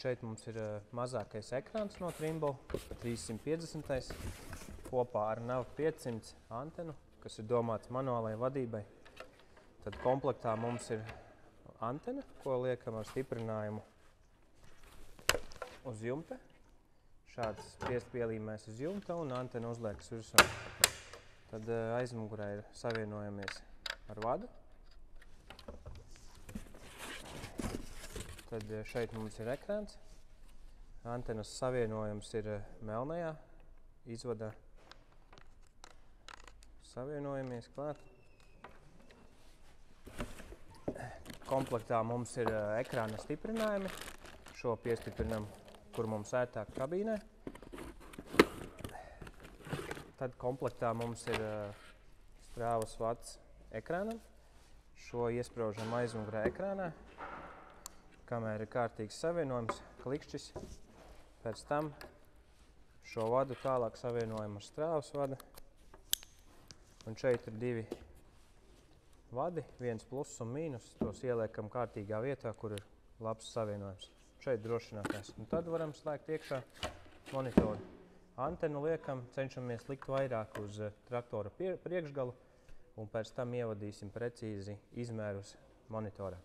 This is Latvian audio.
Šeit mums ir mazākais ekrāns no Trimble, 350. kopā ar nav 500 antenu, kas ir domāts manuālai vadībai. Tad komplektā mums ir antena, ko liekam ar stiprinājumu uz jumta. Šāds spiest pielīmēs uz jumta un antena uzliekas virsū. Tad aizmugurē ir savienojamies ar vadu. Tad šeit mums ir ekrāns. Antenas savienojums ir melnajā izvadā. Savienojamies klāt. Komplektā mums ir ekrāna stiprinājumi. Šo piestiprinam, kur mums ērtāk kabīnē. Tad komplektā mums ir strāvas vads ekrānam. Šo iespraužam aizmugurē ekrānā, kamēr ir kārtīgs savienojums, klikšķis. Pēc tam šo vadu tālāk savienojam ar strāvas vadu. Un šeit ir divi vadi, viens pluss un mīnus. Tos ieliekam kārtīgā vietā, kur ir labs savienojums. Šeit drošinātājs. Un tad varam slēgt iekšā monitoru. Antenu liekam, cenšamies likt vairāk uz traktora priekšgalu un pēc tam ievadīsim precīzi izmērus monitorā.